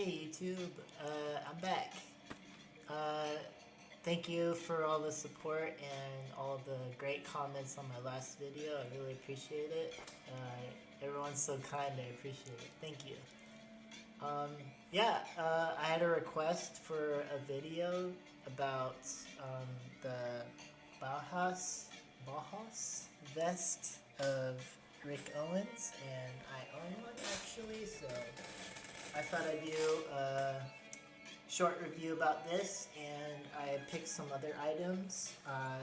Hey YouTube, I'm back. Thank you for all the support and all of the great comments on my last video. I really appreciate it. Everyone's so kind, I appreciate it. Thank you. I had a request for a video about the Bauhaus vest of Rick Owens, and I own one actually, so I thought I'd do a short review about this, and I picked some other items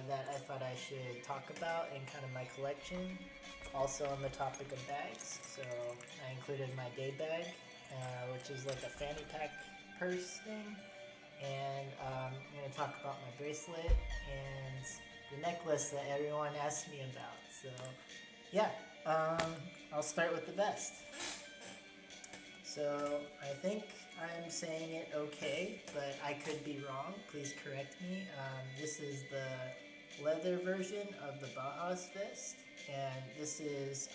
that I thought I should talk about in kind of my collection. Also on the topic of bags, so I included my day bag, which is like a Fanny Pack purse thing, and I'm going to talk about my bracelet and the necklace that everyone asked me about. So yeah, I'll start with the vest. So I think I'm saying it okay, but I could be wrong. Please correct me. This is the leather version of the Bauhaus vest, and this is,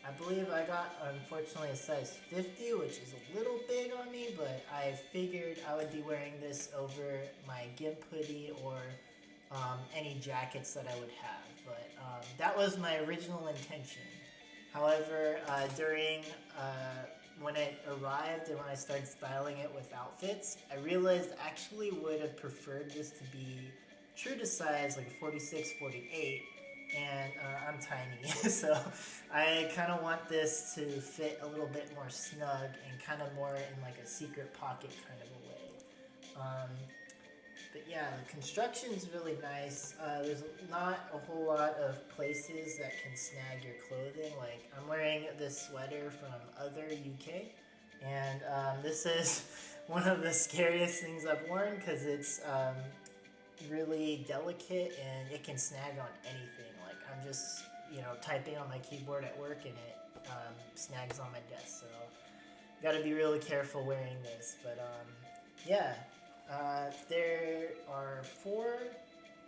I believe I got, unfortunately, a size 50, which is a little big on me, but I figured I would be wearing this over my gimp hoodie or any jackets that I would have. But that was my original intention. However, during when it arrived and when I started styling it with outfits, I realized I actually would have preferred this to be true to size, like 46, 48, and I'm tiny, so I kind of want this to fit a little bit more snug and kind of more in like a secret pocket kind of a way. But yeah, the construction's really nice. There's not a whole lot of places that can snag your clothing. Like, I'm wearing this sweater from OtherUK, and this is one of the scariest things I've worn because it's really delicate and it can snag on anything. Like, I'm just, typing on my keyboard at work and it snags on my desk. So, gotta be really careful wearing this. But yeah. There are 4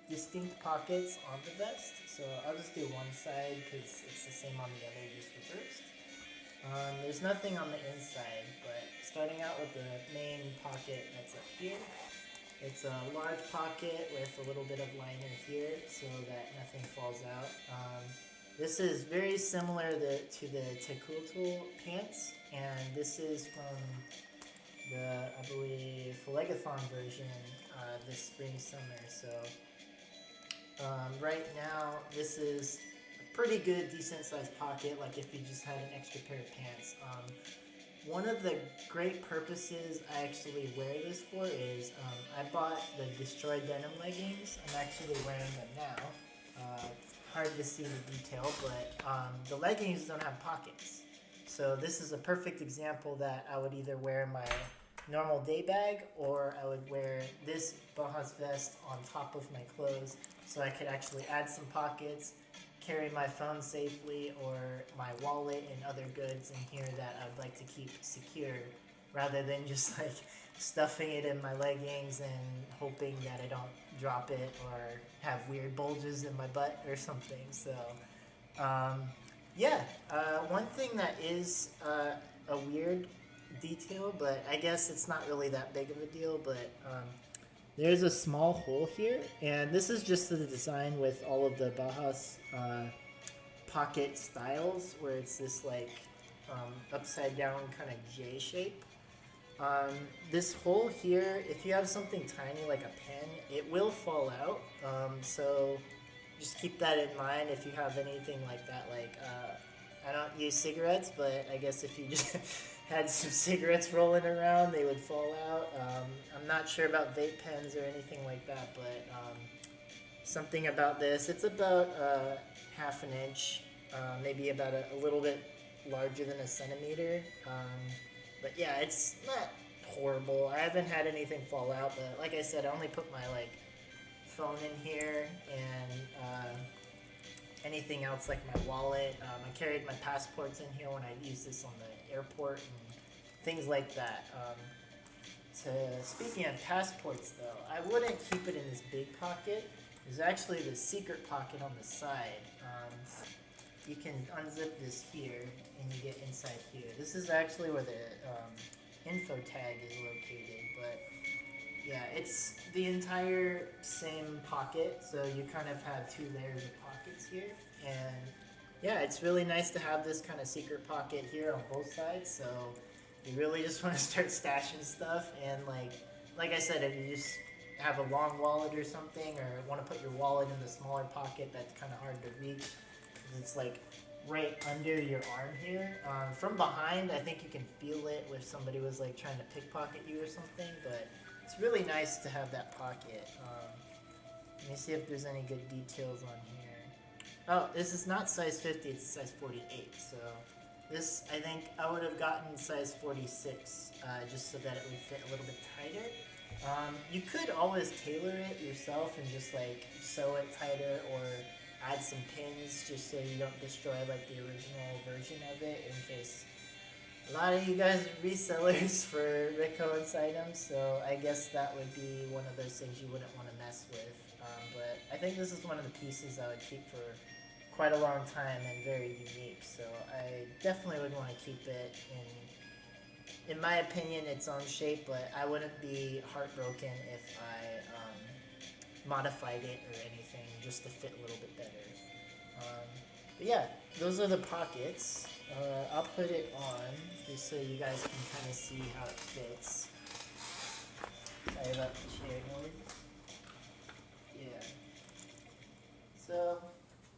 distinct pockets on the vest, so I'll just do one side because it's the same on the other, just reversed. There's nothing on the inside, but starting out with the main pocket that's up here, it's a large pocket with a little bit of liner here so that nothing falls out. This is very similar to the Tecuatl pants, and this is from the, I believe, Phlegethon version this spring, summer. So right now, this is a pretty good, decent sized pocket, like if you just had an extra pair of pants. One of the great purposes I actually wear this for is I bought the destroyed denim leggings. I'm actually wearing them now. Hard to see the detail, but the leggings don't have pockets. So this is a perfect example that I would either wear my normal day bag or I would wear this Bauhaus vest on top of my clothes so I could actually add some pockets, carry my phone safely or my wallet and other goods in here that I would like to keep secure rather than just like stuffing it in my leggings and hoping that I don't drop it or have weird bulges in my butt or something. So one thing that is a weird detail, but I guess it's not really that big of a deal, but there's a small hole here, and this is just the design with all of the Bauhaus pocket styles where it's this like upside down kind of J shape. This hole here, if you have something tiny like a pen, it will fall out, so just keep that in mind if you have anything like that. Like I don't use cigarettes, but I guess if you just had some cigarettes rolling around, they would fall out. I'm not sure about vape pens or anything like that, but something about this. It's about half an inch, maybe about a little bit larger than a centimeter. But yeah, it's not horrible. I haven't had anything fall out, but like I said, I only put my phone in here and anything else like my wallet. I carried my passports in here when I used this on the airport and things like that. Speaking of passports though, I wouldn't keep it in this big pocket. There's actually the secret pocket on the side. You can unzip this here and you get inside here. This is actually where the info tag is located, but yeah, it's the entire same pocket, so you kind of have 2 layers of pockets here, and yeah, it's really nice to have this kind of secret pocket here on both sides, so you really just want to start stashing stuff, and like I said, if you just have a long wallet or something, or want to put your wallet in the smaller pocket that's kind of hard to reach, because it's like right under your arm here. From behind, I think you can feel it if somebody was like trying to pickpocket you or something, but it's really nice to have that pocket. Let me see if there's any good details on here. Oh, this is not size 50, it's size 48, so this, I think I would have gotten size 46, just so that it would fit a little bit tighter. You could always tailor it yourself and just like sew it tighter or add some pins just so you don't destroy like the original version of it, in case a lot of you guys are resellers for Rick Owens items, so I guess that would be one of those things you wouldn't want to mess with. But I think this is one of the pieces I would keep for quite a long time and very unique, so I definitely would want to keep it in my opinion, its own shape, but I wouldn't be heartbroken if I modified it or anything just to fit a little bit better. But yeah, those are the pockets. I'll put it on just so you guys can kind of see how it fits. Sorry about the chair noise. Yeah. So,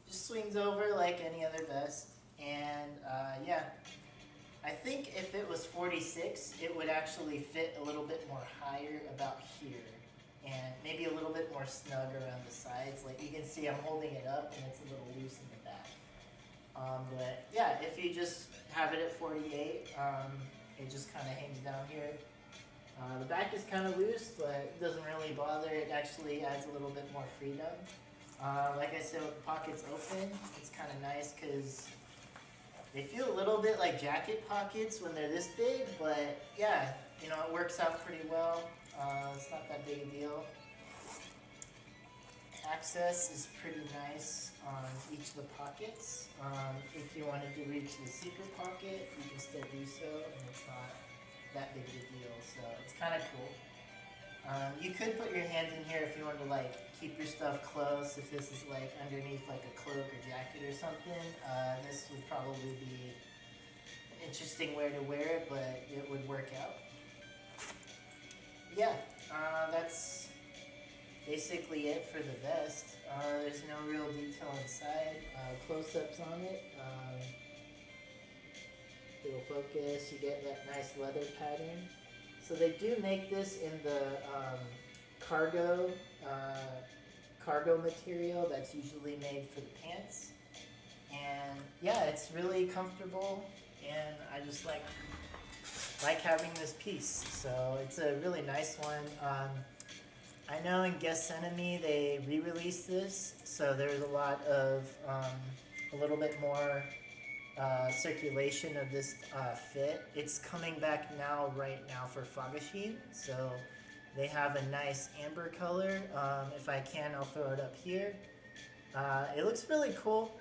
just swings over like any other vest, and yeah. I think if it was 46, it would actually fit a little bit more higher about here, and maybe a little bit more snug around the sides. Like you can see I'm holding it up and it's a little loose in the back. But yeah, if you just have it at 48, it just kind of hangs down here. The back is kind of loose, but it doesn't really bother. It actually adds a little bit more freedom. Like I said, with the pockets open, it's kind of nice because they feel a little bit like jacket pockets when they're this big, but yeah, you know, it works out pretty well. It's not that big a deal. Access is pretty nice on each of the pockets. If you wanted to reach the secret pocket, you can still do so, and it's not that big of a deal, so it's kind of cool. You could put your hands in here if you wanted to like keep your stuff close. If this is like underneath like a cloak or jacket or something, this would probably be an interesting way to wear it, but it would work out. Yeah, that's basically it for the vest. There's no real detail inside. Close-ups on it. It'll focus. You get that nice leather pattern. So they do make this in the cargo material that's usually made for the pants. And yeah, it's really comfortable, and I just like having this piece. So it's a really nice one. I know in Gethsemane they re-released this, so there's a lot of a little bit more circulation of this fit. It's coming back right now for Phlegethon, so they have a nice amber color. If I can, I'll throw it up here. It looks really cool.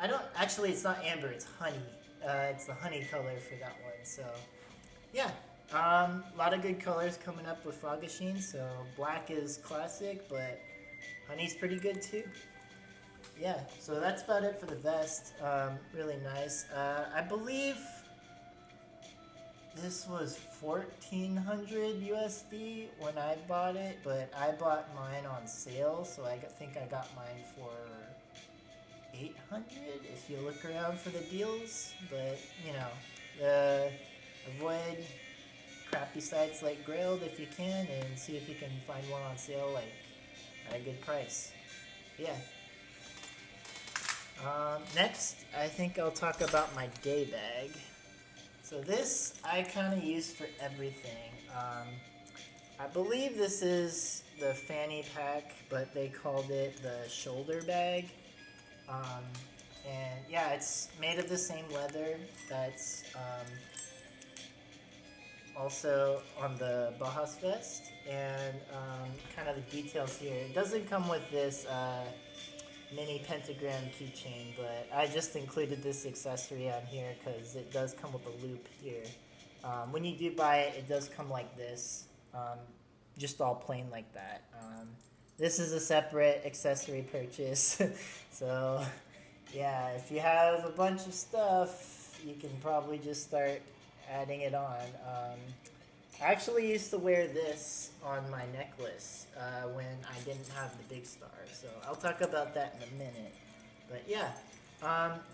It's not amber, it's honey. It's the honey color for that one, so yeah. A lot of good colors coming up with Phlegethon, so black is classic, but honey's pretty good too. Yeah, so that's about it for the vest. Really nice. I believe this was 1,400 USD when I bought it, but I bought mine on sale, so I think I got mine for 800 if you look around for the deals. But, you know, avoid crappy sites like Grailed if you can, and see if you can find one on sale like at a good price. Yeah. Next, I think I'll talk about my day bag. So this I kind of use for everything. I believe this is the Fanny Pack, but they called it the shoulder bag. And yeah, it's made of the same leather that's also on the Bauhaus vest. And kind of the details here. It doesn't come with this mini pentagram keychain, but I just included this accessory on here because it does come with a loop here. When you do buy it, it does come like this, just all plain like that. This is a separate accessory purchase, so yeah, if you have a bunch of stuff, you can probably just start adding it on. I actually used to wear this on my necklace when I didn't have the big star, so I'll talk about that in a minute. But yeah,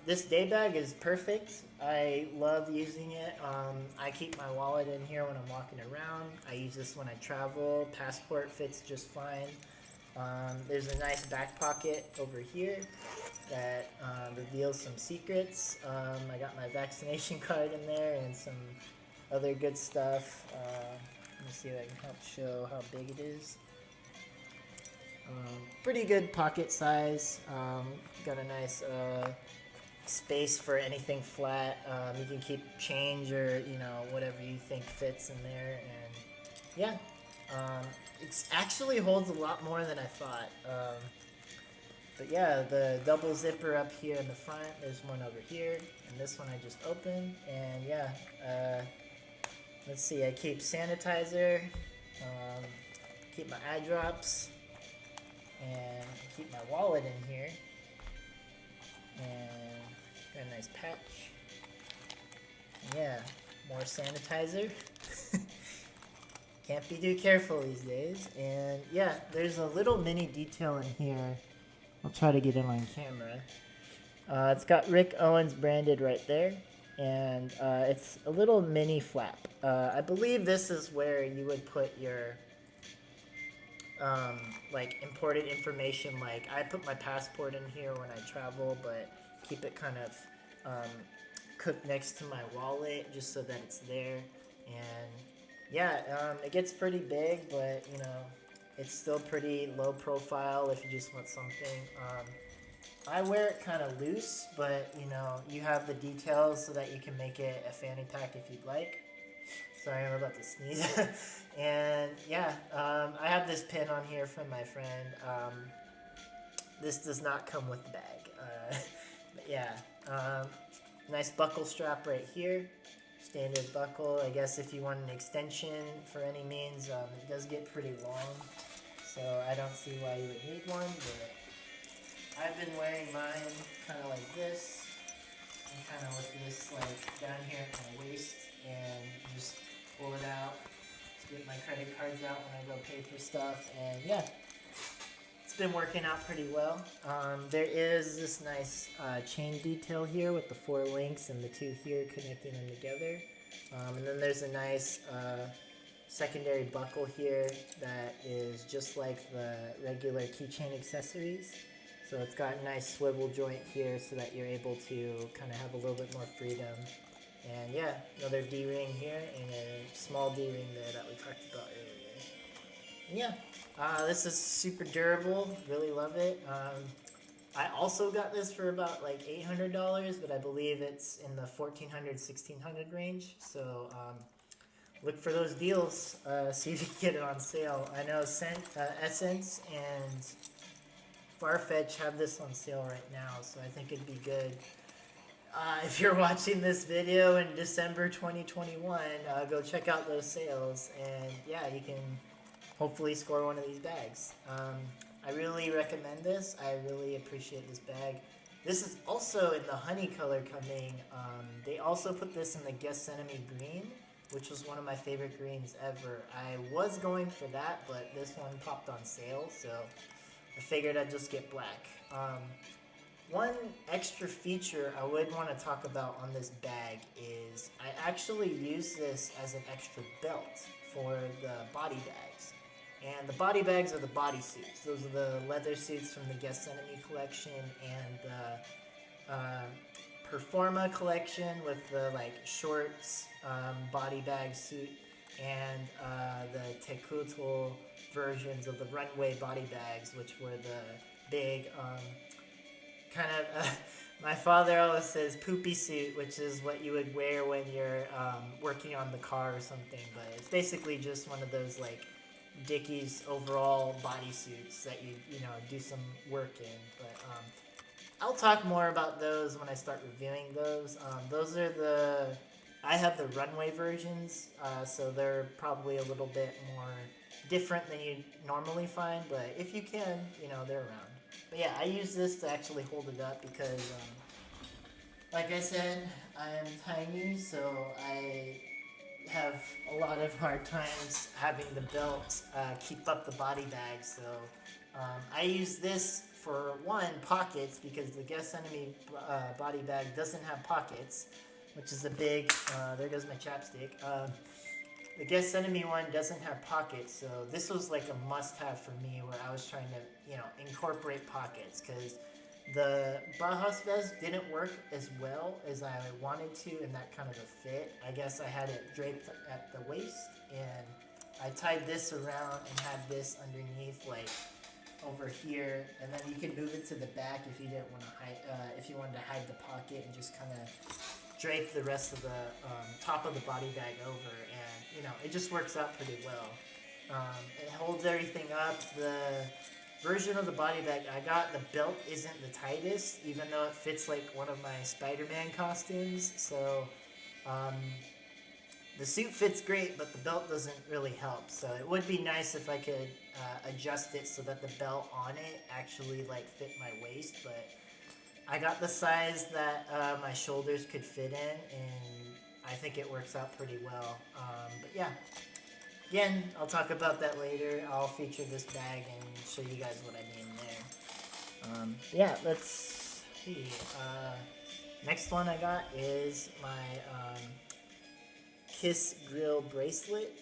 this day bag is perfect. I love using it. I keep my wallet in here when I'm walking around. I use this when I travel. Passport fits just fine. There's a nice back pocket over here that reveals some secrets. I got my vaccination card in there and some other good stuff. Let me see if I can help show how big it is. Pretty good pocket size. Got a nice space for anything flat. You can keep change or whatever you think fits in there, and yeah, it actually holds a lot more than I thought. But yeah, the double zipper up here in the front. There's one over here, and this one I just opened. And yeah, let's see. I keep sanitizer, keep my eye drops, and keep my wallet in here. And got a nice patch. Yeah, more sanitizer. Can't be too careful these days. And yeah, there's a little mini detail in here. I'll try to get it on camera. It's got Rick Owens branded right there. And it's a little mini flap. I believe this is where you would put your like imported information. Like I put my passport in here when I travel, but keep it kind of cooked next to my wallet just so that it's there. And yeah, it gets pretty big, but it's still pretty low profile if you just want something. I wear it kind of loose, but you have the details so that you can make it a fanny pack if you'd like. Sorry, I'm about to sneeze. And yeah, I have this pin on here from my friend. This does not come with the bag. But yeah, nice buckle strap right here. Standard buckle. I guess if you want an extension for any means, it does get pretty long. So I don't see why you would need one, but I've been wearing mine kind of like this, and kind of with this like down here at my waist, and just pull it out, get my credit cards out when I go pay for stuff, and yeah, it's been working out pretty well. There is this nice chain detail here with the 4 links and the 2 here connecting them together, and then there's a nice secondary buckle here that is just like the regular keychain accessories. So it's got a nice swivel joint here so that you're able to kind of have a little bit more freedom. And yeah, another D-ring here and a small D-ring there that we talked about earlier. And yeah, this is super durable. Really love it. I also got this for about like $800, but I believe it's in the $1,400, $1,600 range. So look for those deals. See if you can get it on sale. I know Essence and Farfetch have this on sale right now, so I think it'd be good. If you're watching this video in December 2021, go check out those sales, and yeah, you can hopefully score one of these bags. I really recommend this. I really appreciate this bag. This is also in the honey color coming. They also put this in the Gethsemane green, which was one of my favorite greens ever. I was going for that, but this one popped on sale, so I figured I'd just get black. One extra feature I would want to talk about on this bag is I actually use this as an extra belt for the body bags. And the body bags are the bodysuits. Those are the leather suits from the Gethsemane collection and the Perfoma collection with the like shorts body bag suit, and the Tecuatl versions of the runway body bags, which were the big kind of my father always says poopy suit, which is what you would wear when you're working on the car or something, but it's basically just one of those like Dickies overall bodysuits that you do some work in. But I'll talk more about those when I start reviewing those. Those are the I have the runway versions, so they're probably a little bit more different than you normally find, but if you can, you know, they're around. But yeah, I use this to actually hold it up because, like I said, I'm tiny, so I have a lot of hard times having the belt keep up the body bag, so I use this for one, pockets, because the Gethsemane body bag doesn't have pockets, which is a big, there goes my chapstick. The Gethsemane one doesn't have pockets, so this was like a must-have for me where I was trying to, you know, incorporate pockets, because the Bauhaus vest didn't work as well as I wanted to in that kind of a fit. I guess I had it draped at the waist, and I tied this around and had this underneath, like, over here, and then you could move it to the back if you didn't want to hide, if you wanted to hide the pocket and just kind of drape the rest of the top of the body bag over, and you know, it just works out pretty well. It holds everything up. The version of the body bag I got, the belt isn't the tightest, even though it fits like one of my Spider-Man costumes, so the suit fits great, but the belt doesn't really help. So it would be nice if I could adjust it so that the belt on it actually like fit my waist, but I got the size that my shoulders could fit in, and I think it works out pretty well. But yeah, again, I'll talk about that later. I'll feature this bag and show you guys what I mean there. Yeah, let's see. Next one I got is my Kiss Grill bracelet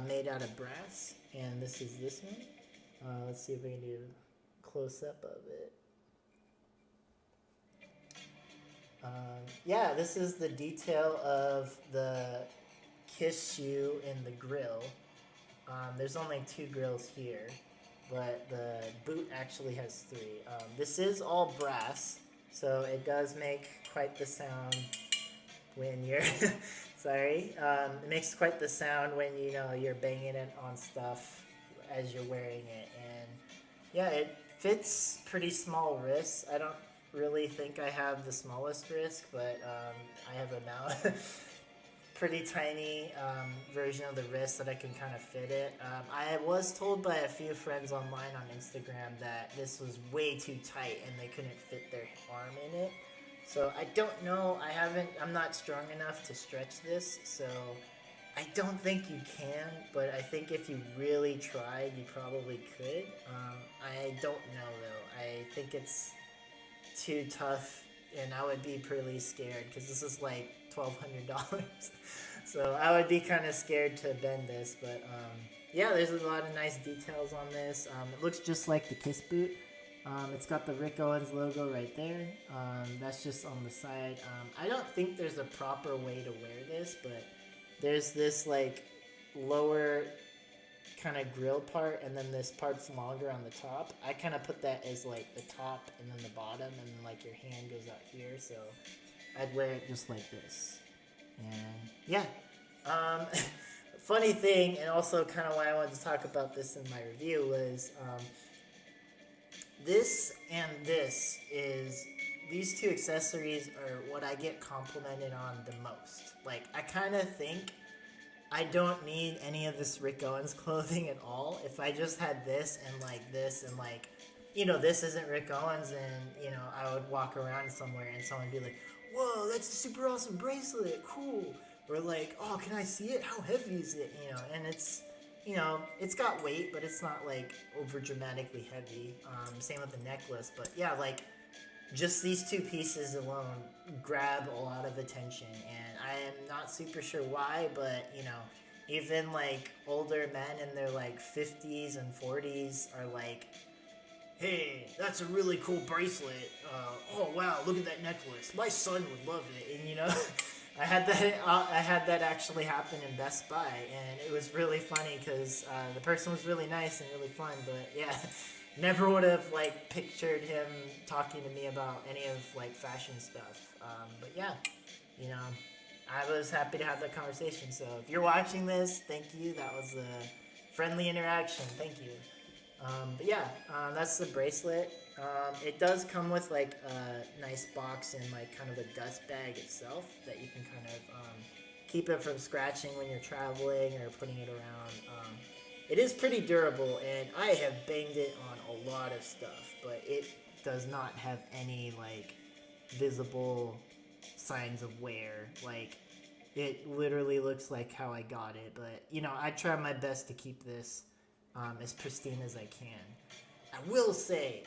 made out of brass, and this is this one. Let's see if we can do a close-up of it. Yeah, this is the detail of the Kiss shoe in the grill. There's only 2 grills here, but the boot actually has 3. This is all brass, so it does make quite the sound when you're sorry, it makes quite the sound when, you know, you're banging it on stuff as you're wearing it. And yeah, it fits pretty small wrists. I don't really think I have the smallest wrist, but I have a now pretty tiny version of the wrist that I can kind of fit it. I was told by a few friends online on Instagram that this was way too tight and they couldn't fit their arm in it. So I don't know, I'm not strong enough to stretch this, so I don't think you can, but I think if you really tried, you probably could. I don't know though, I think it's too tough, and I would be pretty scared, because this is like $1,200, so I would be kind of scared to bend this, but yeah, there's a lot of nice details on this. It looks just like the Kiss boot. It's got the Rick Owens logo right there. That's just on the side. I don't think there's a proper way to wear this, but there's this like lower kind of grill part, and then this part's longer on the top. I kind of put that as like the top and then the bottom, and then like your hand goes out here, so I'd wear it just like this. And yeah, funny thing, and also kind of why I wanted to talk about this in my review, was this and this is, these 2 accessories are what I get complimented on the most. Like, I kind of think I don't need any of this Rick Owens clothing at all. If I just had this, and like, you know, this isn't Rick Owens, and, you know, I would walk around somewhere and someone would be like, whoa, that's a super awesome bracelet, cool. Or like, oh, can I see it? How heavy is it? You know, and it's, you know, it's got weight, but it's not like over dramatically heavy. Same with the necklace, but yeah, like just these 2 pieces alone grab a lot of attention, and I am not super sure why, but you know, even like older men in their like 50s and 40s are like, hey, that's a really cool bracelet. Oh wow, look at that necklace. My son would love it, and you know. I had that actually happen in Best Buy, and it was really funny because the person was really nice and really fun, but yeah, never would have like pictured him talking to me about any of like fashion stuff. But yeah, you know, I was happy to have that conversation. So if you're watching this, thank you. That was a friendly interaction. Thank you. But yeah, that's the bracelet. It does come with like a nice box and like kind of a dust bag itself that you can kind of keep it from scratching when you're traveling or putting it around. It is pretty durable, and I have banged it on a lot of stuff, but it does not have any like visible signs of wear. Like, it literally looks like how I got it, but you know, I try my best to keep this as pristine as I can. I will say,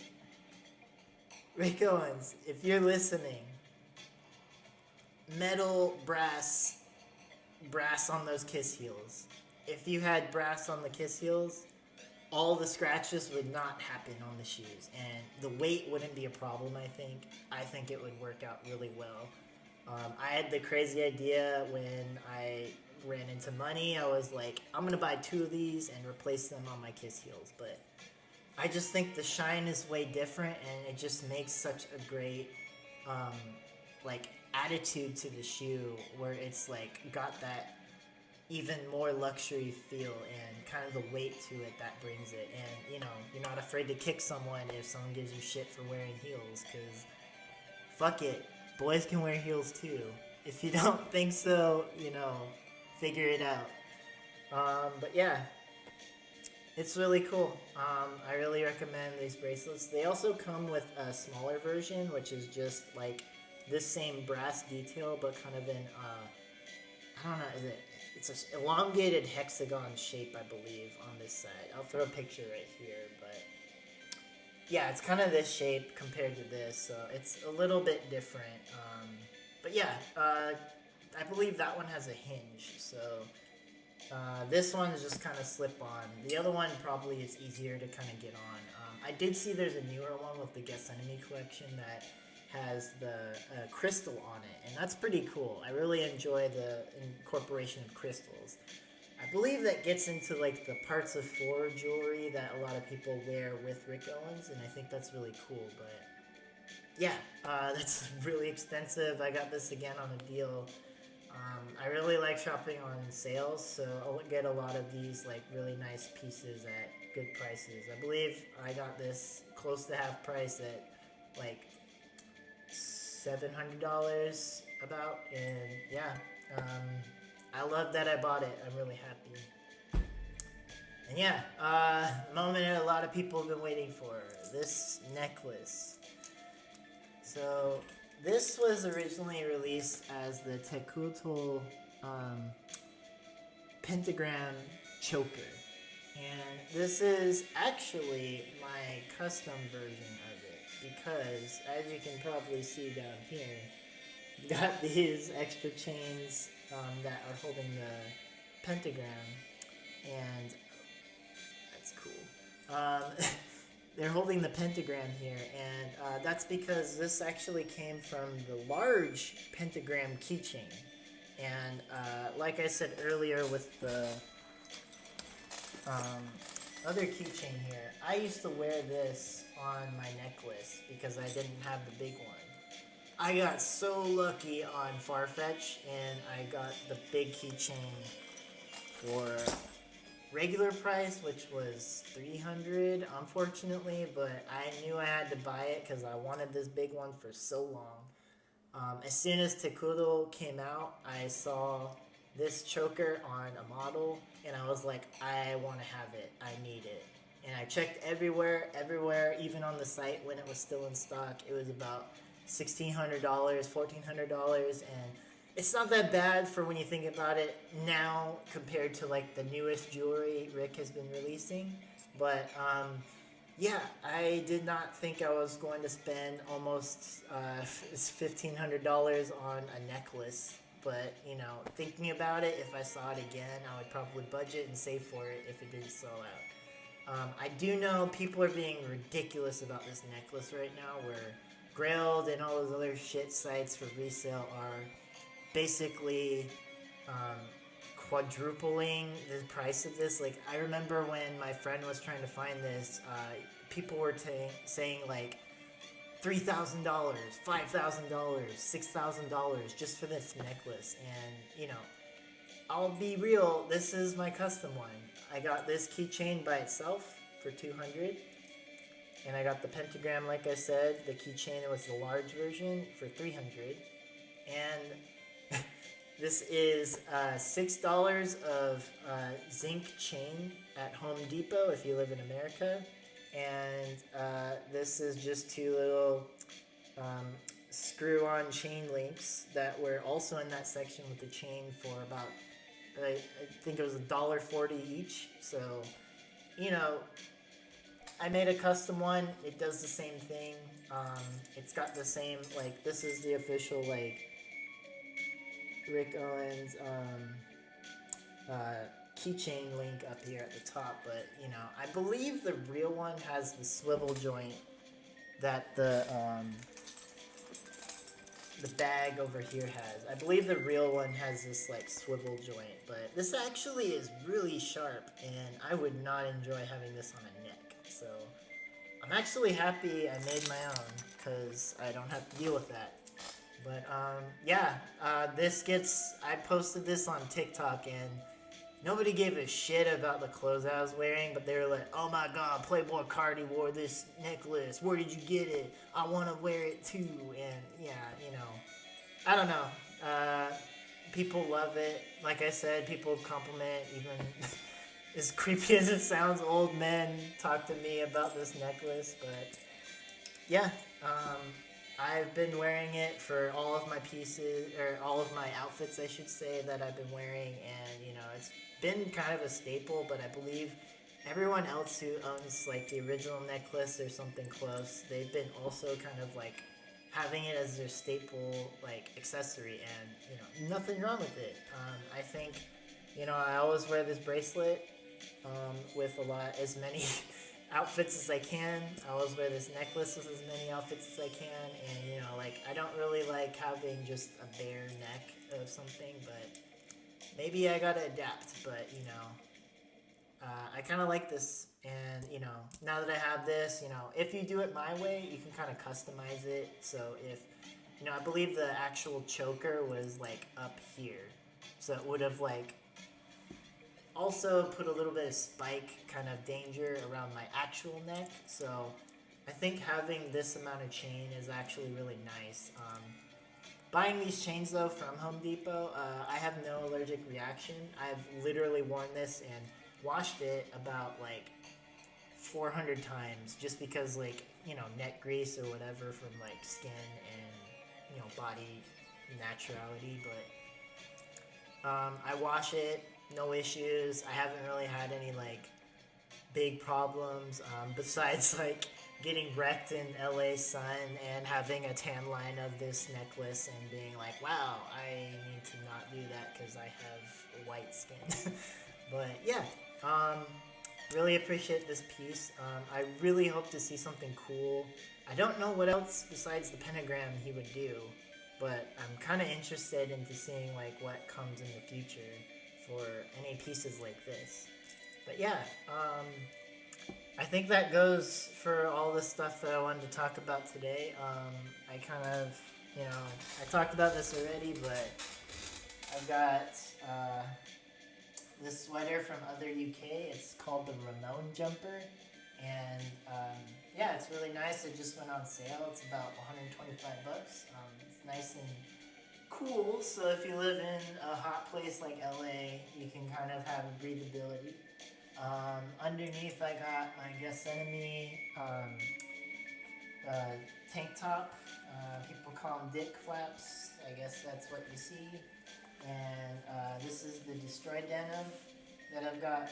Rick Owens, if you're listening, metal, brass on those kiss heels. If you had brass on the kiss heels, all the scratches would not happen on the shoes, and the weight wouldn't be a problem. I think it would work out really well. I had the crazy idea when I ran into money. I was like, I'm gonna buy 2 of these and replace them on my kiss heels, but I just think the shine is way different, and it just makes such a great like attitude to the shoe, where it's like got that even more luxury feel and kind of the weight to it that brings it. And you know, you're not afraid to kick someone if someone gives you shit for wearing heels, because fuck it, boys can wear heels too. If you don't think so, you know, figure it out. But yeah, it's really cool. I really recommend these bracelets. They also come with a smaller version, which is just like this same brass detail, but kind of in I don't know, it's an elongated hexagon shape, I believe, on this side. I'll throw a picture right here, but yeah, it's kind of this shape compared to this, so it's a little bit different. But yeah, I believe that one has a hinge, so this one is just kind of slip on. The other one probably is easier to kind of get on. I did see there's a newer one with the Gethsemane collection that has the crystal on it, and that's pretty cool. I really enjoy the incorporation of crystals. I believe that gets into like the parts of 4 jewelry that a lot of people wear with Rick Owens, and I think that's really cool. But yeah, that's really expensive. I got this again on a deal. I really like shopping on sales, so I'll get a lot of these like really nice pieces at good prices. I believe I got this close to half price at like $700 about, and yeah, I love that I bought it. I'm really happy. And yeah, the moment a lot of people have been waiting for, this necklace. So this was originally released as the Tecuatl Pentagram Choker, and this is actually my custom version of it, because as you can probably see down here, I've got these extra chains that are holding the pentagram, and that's cool. They're holding the pentagram here, and that's because this actually came from the large pentagram keychain. And like I said earlier with the other keychain here, I used to wear this on my necklace because I didn't have the big one. I got so lucky on Farfetch, and I got the big keychain for regular price, which was $300, unfortunately, but I knew I had to buy it because I wanted this big one for so long. As soon as Tecuatl came out, I saw this choker on a model, and I was like, I want to have it, I need it. And I checked everywhere, even on the site when it was still in stock. It was about $1,600, $1,400, and it's not that bad for when you think about it now compared to like the newest jewelry Rick has been releasing. But yeah, I did not think I was going to spend almost $1,500 on a necklace. But, you know, thinking about it, if I saw it again, I would probably budget and save for it if it didn't sell out. I do know people are being ridiculous about this necklace right now, where Grailed and all those other shit sites for resale are basically quadrupling the price of this. Like, I remember when my friend was trying to find this, people were saying like $3,000, $5,000, $6,000 just for this necklace. And you know, I'll be real, this is my custom one. I got this keychain by itself for $200, and I got the pentagram, like I said. The keychain was the large version for $300, and This is $6 of zinc chain at Home Depot if you live in America. And this is just two little screw-on chain links that were also in that section with the chain for about, I think it was $1.40 each. So, you know, I made a custom one. It does the same thing. It's got the same, like, this is the official, like, Rick Owens keychain link up here at the top, but you know, I believe the real one has the swivel joint that the bag over here has. I believe the real one has this like swivel joint, but this actually is really sharp, and I would not enjoy having this on a neck. So I'm actually happy I made my own because I don't have to deal with that. But yeah, I posted this on TikTok, and nobody gave a shit about the clothes I was wearing, but they were like, oh my god, Playboy Cardi wore this necklace. Where did you get it? I want to wear it too. And yeah, you know, I don't know. People love it. Like I said, people compliment, even as creepy as it sounds, old men talk to me about this necklace. But yeah, I've been wearing it for all of my pieces, or all of my outfits, I should say, that I've been wearing, and, you know, it's been kind of a staple, but I believe everyone else who owns, like, the original necklace or something close, they've been also kind of, like, having it as their staple, like, accessory, and, you know, nothing wrong with it. I think, you know, I always wear this bracelet with as many outfits as I can. I always wear this necklace with as many outfits as I can, and you know, like, I don't really like having just a bare neck of something, but maybe I gotta adapt. But you know, I kind of like this, and you know, now that I have this, you know, if you do it my way, you can kind of customize it. So if, you know, I believe the actual choker was like up here, so it would have like also put a little bit of spike kind of danger around my actual neck. So I think having this amount of chain is actually really nice. Buying these chains though from Home Depot, I have no allergic reaction. I've literally worn this and washed it about like 400 times just because, like, you know, neck grease or whatever from like skin and, you know, body naturality. But I wash it, no issues. I haven't really had any like big problems besides like getting wrecked in LA sun and having a tan line of this necklace and being like, wow, I need to not do that because I have white skin. But yeah, really appreciate this piece. I really hope to see something cool. I don't know what else besides the pentagram he would do, but I'm kind of interested into seeing like what comes in the future for any pieces like this. But yeah, I think that goes for all the stuff that I wanted to talk about today. I kind of, you know, I talked about this already, but I've got this sweater from OtherUK. It's called the Ramone Jumper, and yeah, it's really nice. It just went on sale. It's about 125 bucks. It's nice and cool, so if you live in a hot place like LA, you can kind of have a breathability. Underneath I got my Gethsemane tank top. People call them Dickflaps. I guess that's what you see. And this is the Destroyed Denim that I've got.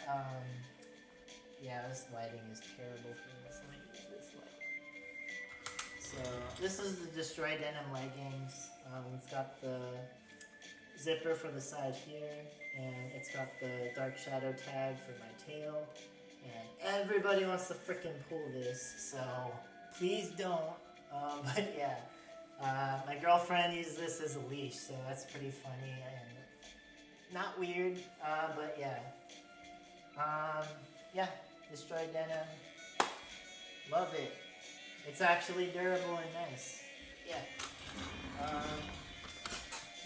Yeah, this lighting is terrible for this. Let me use this light. So this is the Destroyed Denim leggings. It's got the zipper for the side here, and it's got the dark shadow tag for my tail. And everybody wants to frickin' pull this, so please don't. But yeah, my girlfriend uses this as a leash, so that's pretty funny and not weird. But yeah, yeah, Destroyed Denim. Love it. It's actually durable and nice. Yeah.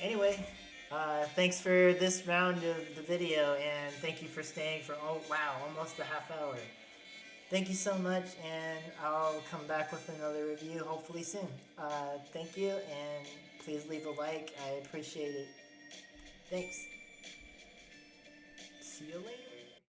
Anyway, thanks for this round of the video, and thank you for staying for, oh wow, almost a half hour. Thank you so much, and I'll come back with another review hopefully soon. Thank you, and please leave a like. I appreciate it. Thanks. See you later.